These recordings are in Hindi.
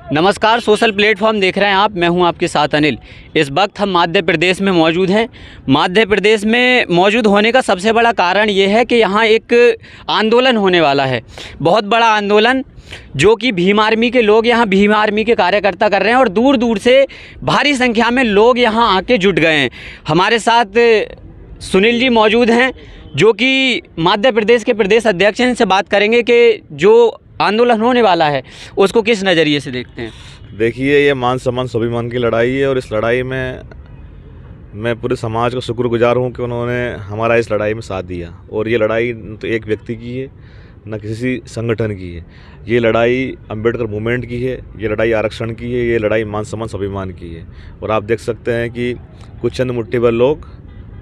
नमस्कार, सोशल प्लेटफॉर्म देख रहे हैं आप। मैं हूं आपके साथ अनिल। इस वक्त हम मध्य प्रदेश में मौजूद हैं। मध्य प्रदेश में मौजूद होने का सबसे बड़ा कारण ये है कि यहाँ एक आंदोलन होने वाला है, बहुत बड़ा आंदोलन, जो कि भीम आर्मी के लोग यहाँ भीम आर्मी के कार्यकर्ता कर रहे हैं और दूर दूर से भारी संख्या में लोग यहाँ आके जुट गए हैं। हमारे साथ सुनील जी मौजूद हैं, जो कि मध्य प्रदेश के प्रदेश अध्यक्ष हैं। इनसे बात करेंगे कि जो आंदोलन होने वाला है उसको किस नज़रिए से देखते हैं। देखिए, ये मान सम्मान स्वाभिमान की लड़ाई है और इस लड़ाई में मैं पूरे समाज का शुक्रगुजार हूँ कि उन्होंने हमारा इस लड़ाई में साथ दिया। और ये लड़ाई न तो एक व्यक्ति की है, न किसी संगठन की है। ये लड़ाई अंबेडकर मूवमेंट की है, ये लड़ाई आरक्षण की है, ये लड़ाई मान सम्मान स्वाभिमान की है। और आप देख सकते हैं कि कुछ चंद मुट्ठी भर लोग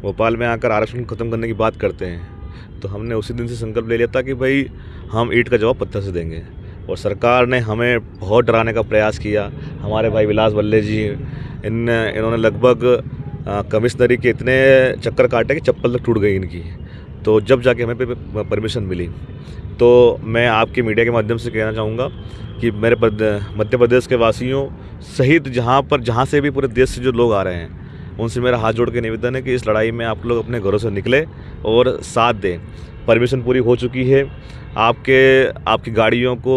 भोपाल में आकर आरक्षण ख़त्म करने की बात करते हैं, तो हमने उसी दिन से संकल्प ले लिया था कि भाई हम ईंट का जवाब पत्थर से देंगे। और सरकार ने हमें बहुत डराने का प्रयास किया। हमारे भाई विलास बल्ले जी, इन्होंने लगभग कमिश्नरी के इतने चक्कर काटे कि चप्पल तक टूट गई इनकी। तो जब जाके हमें परमिशन मिली, तो मैं आपके मीडिया के माध्यम से कहना चाहूँगा कि मेरे मध्य प्रदेश के वासियों सहित जहाँ से भी पूरे देश से जो लोग आ रहे हैं, उनसे मेरा हाथ जोड़ के निवेदन है कि इस लड़ाई में आप लोग अपने घरों से निकले और साथ दें। परमिशन पूरी हो चुकी है। आपकी गाड़ियों को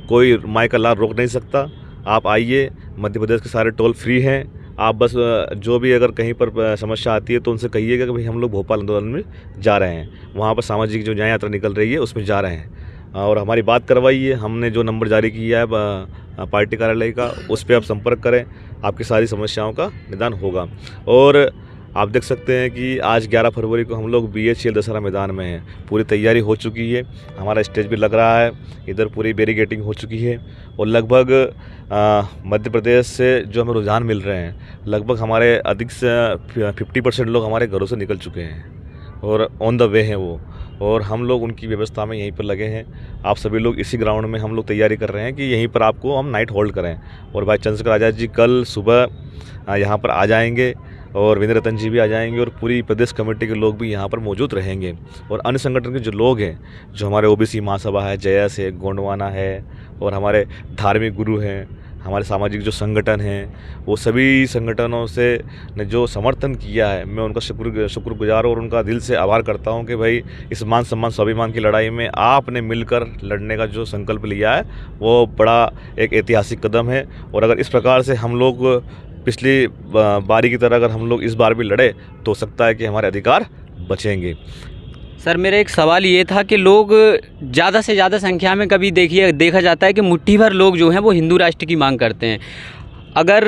कोई माई का लाल रोक नहीं सकता। आप आइए, मध्य प्रदेश के सारे टोल फ्री हैं। आप बस जो भी अगर कहीं पर समस्या आती है तो उनसे कहिएगा कि भाई हम लोग भोपाल आंदोलन में जा रहे हैं, वहाँ पर सामाजिक जो न्याय यात्रा निकल रही है उसमें जा रहे हैं, और हमारी बात करवाइए। हमने जो नंबर जारी किया है पार्टी कार्यालय का, उस पर आप संपर्क करें, आपकी सारी समस्याओं का निदान होगा। और आप देख सकते हैं कि आज 11 फरवरी को हम लोग BHEL दशहरा मैदान में हैं। पूरी तैयारी हो चुकी है, हमारा स्टेज भी लग रहा है, इधर पूरी बैरिकेडिंग हो चुकी है। और लगभग मध्य प्रदेश से जो हमें रुझान मिल रहे हैं, लगभग हमारे अधिक से 50% लोग हमारे घरों से निकल चुके हैं और ऑन द वे हैं वो, और हम लोग उनकी व्यवस्था में यहीं पर लगे हैं। आप सभी लोग इसी ग्राउंड में हम लोग तैयारी कर रहे हैं कि यहीं पर आपको हम नाइट होल्ड करें। और भाई चंद्रशेखर आज़ाद जी कल सुबह यहाँ पर आ जाएंगे, और वीरेंद्र रतन जी भी आ जाएंगे, और पूरी प्रदेश कमेटी के लोग भी यहाँ पर मौजूद रहेंगे। और अन्य संगठन के जो लोग हैं, जो हमारे OBC महासभा है, जयस है, गोंडवाना है, और हमारे धार्मिक गुरु हैं, हमारे सामाजिक जो संगठन हैं, वो सभी संगठनों से ने जो समर्थन किया है, मैं उनका शुक्रगुजार और उनका दिल से आभार करता हूं कि भाई इस मान सम्मान स्वाभिमान की लड़ाई में आपने मिलकर लड़ने का जो संकल्प लिया है वो बड़ा एक ऐतिहासिक कदम है। और अगर इस प्रकार से हम लोग पिछली बारी की तरह अगर हम लोग इस बार भी लड़े तो हो सकता है कि हमारे अधिकार बचेंगे। सर, मेरा एक सवाल ये था कि लोग ज़्यादा से ज़्यादा संख्या में कभी देखा जाता है कि मुट्ठी भर लोग जो हैं वो हिंदू राष्ट्र की मांग करते हैं। अगर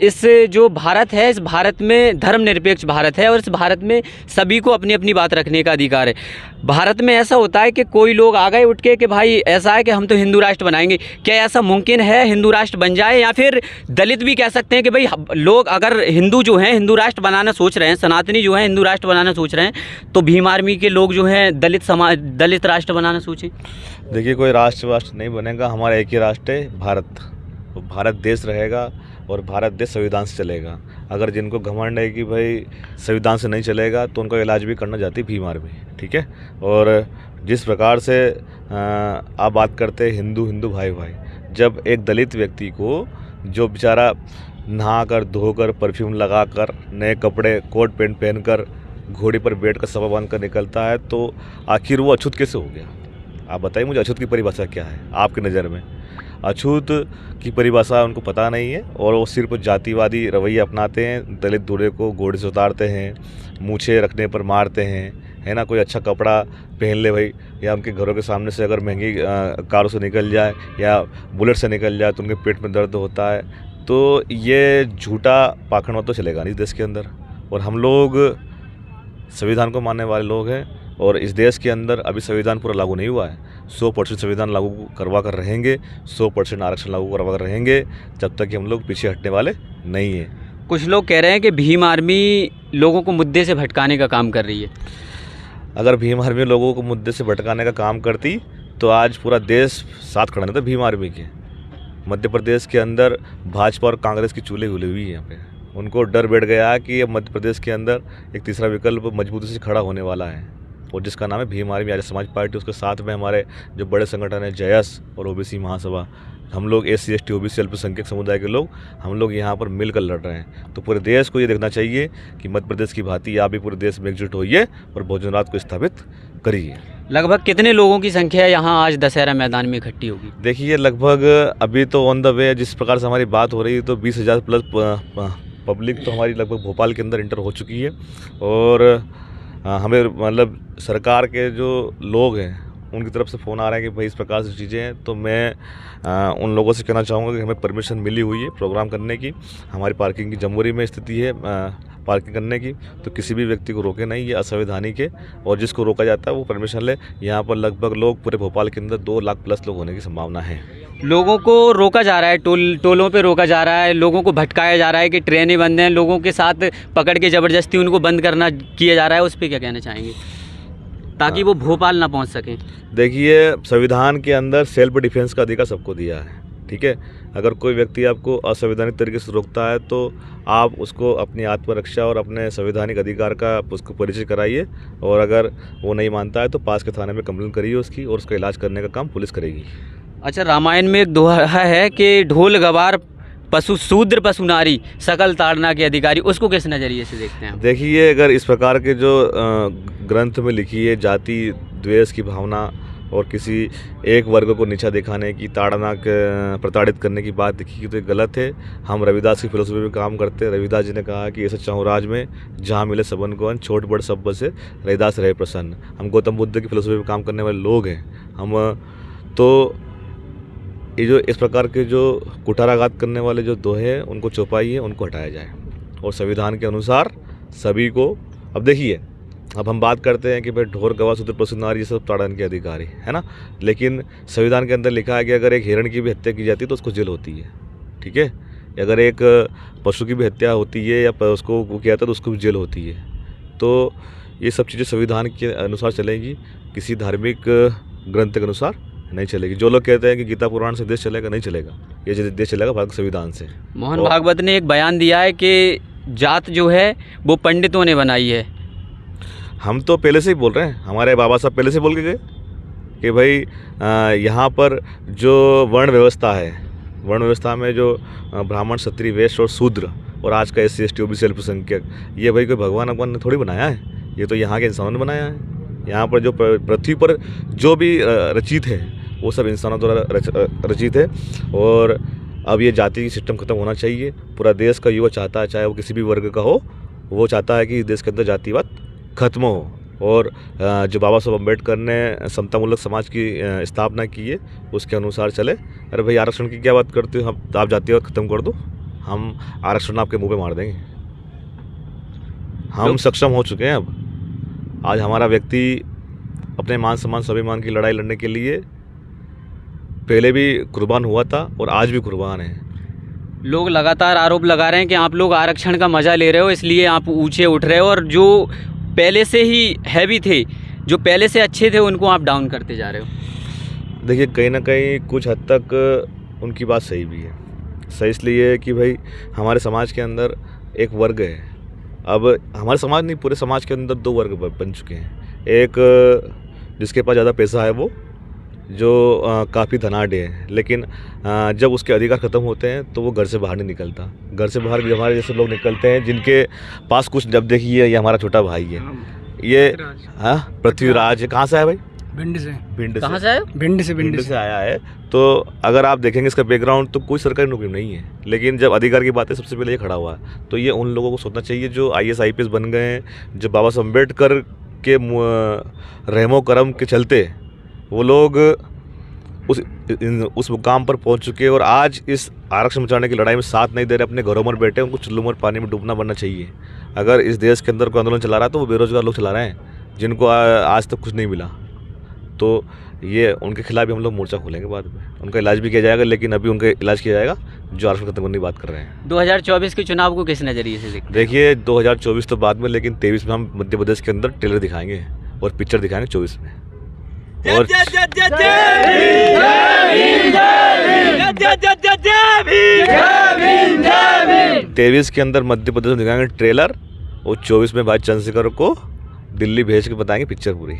इस जो भारत है, इस भारत में धर्मनिरपेक्ष भारत है और इस भारत में सभी को अपनी अपनी बात रखने का अधिकार है। भारत में ऐसा होता है कि कोई लोग आ गए उठ के कि भाई ऐसा है कि हम तो हिंदू राष्ट्र बनाएंगे। क्या ऐसा मुमकिन है हिंदू राष्ट्र बन जाए? या फिर दलित भी कह सकते हैं कि भाई लोग अगर हिंदू जो हैं हिंदू राष्ट्र बनाना सोच रहे हैं, सनातनी जो हैं हिंदू राष्ट्र बनाना सोच रहे हैं, तो भीम आर्मी के लोग जो हैं दलित राष्ट्र बनाना सोचें? देखिए, कोई राष्ट्र नहीं बनेगा, हमारा एक ही राष्ट्र है, भारत। तो भारत देश रहेगा और भारत देश संविधान से चलेगा। अगर जिनको घमंड है कि भाई संविधान से नहीं चलेगा तो उनका इलाज भी करना चाहती भीम आर्मी, ठीक है। और जिस प्रकार से आप बात करते हैं हिंदू भाई, जब एक दलित व्यक्ति को जो बेचारा नहा कर धोकर परफ्यूम लगाकर नए कपड़े कोट पैंट पहनकर घोड़ी पर बैठ कर सभा बांध कर निकलता है, तो आखिर वो अछूत कैसे हो गया? आप बताइए मुझे, अछूत की परिभाषा क्या है आपकी नज़र में? अछूत की परिभाषा उनको पता नहीं है और वो सिर्फ जातिवादी रवैया अपनाते हैं। दलित दूल्हे को घोड़े से उतारते हैं, मूछें रखने पर मारते हैं, है ना। कोई अच्छा कपड़ा पहन ले भाई, या उनके घरों के सामने से अगर महंगी कारों से निकल जाए या बुलेट से निकल जाए तो उनके पेट में दर्द होता है। तो ये झूठा पाखंड तो चलेगा नहीं देश के अंदर। और हम लोग संविधान को मानने वाले लोग हैं, और इस देश के अंदर अभी संविधान पूरा लागू नहीं हुआ है। 100% संविधान लागू करवा कर रहेंगे, 100% आरक्षण लागू करवा कर रहेंगे, जब तक कि हम लोग पीछे हटने वाले नहीं हैं। कुछ लोग कह रहे हैं कि भीम आर्मी लोगों को मुद्दे से भटकाने का काम कर रही है। अगर भीम आर्मी लोगों को मुद्दे से भटकाने का काम करती तो आज पूरा देश साथ खड़ा नहीं था भीम आर्मी के। मध्य प्रदेश के अंदर भाजपा और कांग्रेस की चूल्हे हुई हुई है। यहाँ पे उनको डर बैठ गया कि अब मध्य प्रदेश के अंदर एक तीसरा विकल्प मजबूती से खड़ा होने वाला है, और जिसका नाम है भीम आर्मी आर्य समाज पार्टी। उसके साथ में हमारे जो बड़े संगठन है जयस और OBC महासभा, हम लोग SC ST OBC अल्पसंख्यक समुदाय के लोग, हम लोग यहाँ पर मिलकर लड़ रहे हैं। तो पूरे देश को ये देखना चाहिए कि मध्य प्रदेश की भांति आप भी पूरे देश में एकजुट होइए और बहुजन राज को स्थापित करिए। लगभग कितने लोगों की संख्या यहाँ आज दशहरा मैदान में इकट्ठी होगी? देखिए, लगभग अभी तो ऑन द वे जिस प्रकार से हमारी बात हो रही है तो 20,000 प्लस पब्लिक तो हमारी लगभग भोपाल के अंदर इंटर हो चुकी है। और हमें मतलब सरकार के जो लोग हैं उनकी तरफ से फ़ोन आ रहा है कि भाई इस प्रकार से चीज़ें हैं। तो मैं उन लोगों से कहना चाहूँगा कि हमें परमिशन मिली हुई है प्रोग्राम करने की। हमारी पार्किंग की जमूरी में स्थिति है पार्किंग करने की, तो किसी भी व्यक्ति को रोके नहीं, ये असंवैधानिक है। और जिसको रोका जाता है वो परमिशन ले। यहाँ पर लगभग लोग पूरे भोपाल के अंदर 2 लाख प्लस लोग होने की संभावना है। लोगों को रोका जा रहा है, टोलों पे रोका जा रहा है, लोगों को भटकाया जा रहा है कि ट्रेनें बंद हैं, लोगों के साथ पकड़ के ज़बरदस्ती उनको बंद करना किया जा रहा है। उस पर क्या कहना चाहेंगे ताकि वो भोपाल ना पहुंच सकें? देखिए, संविधान के अंदर सेल्फ डिफेंस का अधिकार सबको दिया है, ठीक है। अगर कोई व्यक्ति आपको असंवैधानिक तरीके से रोकता है तो आप उसको अपनी आत्मरक्षा और अपने संवैधानिक अधिकार का उसको परिचय कराइए। और अगर वो नहीं मानता है तो पास के थाने में कंप्लेंट करिए उसकी, और उसका इलाज करने का काम पुलिस करेगी। अच्छा, रामायण में एक दोहा है कि ढोल गवार पशु शूद्र पशु नारी सकल ताड़ना के अधिकारी, उसको किस नज़रिए से देखते हैं? देखिए, अगर इस प्रकार के जो ग्रंथ में लिखी है जाति द्वेष की भावना और किसी एक वर्ग को नीचा दिखाने की, ताड़ना प्रताड़ित करने की बात लिखी तो ये गलत है। हम रविदास की फिलोसफी में काम करते हैं। रविदास जी ने कहा कि ऐसा चाहूँ राज में जहाँ मिले सबन को अन्न, छोट बड़ सब बसे रविदास रहे प्रसन्न। हम गौतम बुद्ध की फिलोसफी में काम करने वाले लोग हैं। हम तो ये जो इस प्रकार के जो कुठाराघात करने वाले जो दोहे हैं उनको चौपाई है, उनको हटाया जाए और संविधान के अनुसार सभी को। अब देखिए, अब हम बात करते हैं कि भाई ढोर गवाह शूद्र पशु नारी ये सब ताड़न के अधिकारी है ना, लेकिन संविधान के अंदर लिखा है कि अगर एक हिरण की भी हत्या की जाती है तो उसको जेल होती है, ठीक है। अगर एक पशु की भी हत्या होती है या उसको किया जाता है तो उसको भी जेल होती है। तो ये सब चीज़ें संविधान के अनुसार चलेंगी, किसी धार्मिक ग्रंथ के अनुसार नहीं चलेगी। जो लोग कहते हैं कि गीता पुराण से देश चलेगा, नहीं चलेगा। ये देश चलेगा भारत संविधान से। मोहन भागवत ने एक बयान दिया है कि जात जो है वो पंडितों ने बनाई है। हम तो पहले से ही बोल रहे हैं, हमारे बाबा साहब पहले से बोल के गए कि भाई यहाँ पर जो वर्ण व्यवस्था है, वर्ण व्यवस्था में जो ब्राह्मण क्षत्रिय वैश्य और शूद्र और आज का SC ST OBC अल्पसंख्यक, ये भाई कोई भगवान ने थोड़ी बनाया है, ये तो यहाँ के इंसानों ने बनाया है। यहाँ पर जो पृथ्वी पर जो भी रचित है वो सब इंसानों द्वारा रचित है। और अब ये जाति सिस्टम खत्म होना चाहिए। पूरा देश का युवा चाहता है, चाहे वो किसी भी वर्ग का हो, वो चाहता है कि देश के अंदर जातिवाद खत्म हो। और जो बाबा साहब अम्बेडकर ने समतामूलक समाज की स्थापना की है उसके अनुसार चले। अरे भाई, आरक्षण की क्या बात करते हो? आप जातिवाद खत्म कर दो, हम आरक्षण आपके मुंह पे मार देंगे। हम सक्षम हो चुके हैं। अब आज हमारा व्यक्ति अपने मान सम्मान स्वाभिमान की लड़ाई लड़ने के लिए पहले भी कुर्बान हुआ था और आज भी कुर्बान है। लोग लगातार आरोप लगा रहे हैं कि आप लोग आरक्षण का मज़ा ले रहे हो, इसलिए आप ऊंचे उठ रहे हो, और जो पहले से ही हैवी थे, जो पहले से अच्छे थे, उनको आप डाउन करते जा रहे हो। देखिए, कहीं ना कहीं कुछ हद तक उनकी बात सही भी है। सही इसलिए कि भाई हमारे समाज के अंदर एक वर्ग है। अब हमारे समाज नहीं, पूरे समाज के अंदर 2 वर्ग बन चुके हैं। एक जिसके पास ज़्यादा पैसा है, वो जो काफ़ी धनाढ़ है, लेकिन जब उसके अधिकार ख़त्म होते हैं तो वो घर से बाहर नहीं निकलता। घर से बाहर हमारे जैसे लोग निकलते हैं जिनके पास कुछ, जब देखिए ये हमारा छोटा भाई है, ये हाँ पृथ्वीराज, कहाँ से आया भाई? भिंड से। कहाँ से आया? भिंड से आया है। तो अगर आप देखेंगे इसका बैकग्राउंड तो कोई सरकारी नौकरी नहीं है, लेकिन जब अधिकार की बात है सबसे पहले ये खड़ा हुआ है। तो ये उन लोगों को सोचना चाहिए जो IAS IPS बन गए हैं, जो बाबा साहब अम्बेडकर के रहमो करम के चलते वो लोग उस मुकाम पर पहुंच चुके हैं और आज इस आरक्षण बचाने की लड़ाई में साथ नहीं दे रहे, अपने घरों में बैठे। उनको चुल्लू में पानी में डूबना बनना चाहिए। अगर इस देश के अंदर कोई आंदोलन चला रहा है तो वो बेरोजगार लोग चला रहे हैं, जिनको आज तक कुछ नहीं मिला। तो ये उनके खिलाफ भी हम लोग मोर्चा खोलेंगे बाद में, उनका इलाज भी किया जाएगा, लेकिन अभी उनका इलाज किया जाएगा जो आरक्षण खत्म करने की बात कर रहे हैं। 2024 के चुनाव को किस नज़रिए से देखते हैं? देखिए, 2024 तो बाद में, लेकिन 23 में हम मध्य प्रदेश के अंदर ट्रेलर दिखाएंगे और पिक्चर दिखाएंगे 24 में। और 23 के अंदर मध्य प्रदेश में दिखाएंगे ट्रेलर और 24 में भाई चंद्रशेखर को दिल्ली भेज के बताएंगे पिक्चर पूरी।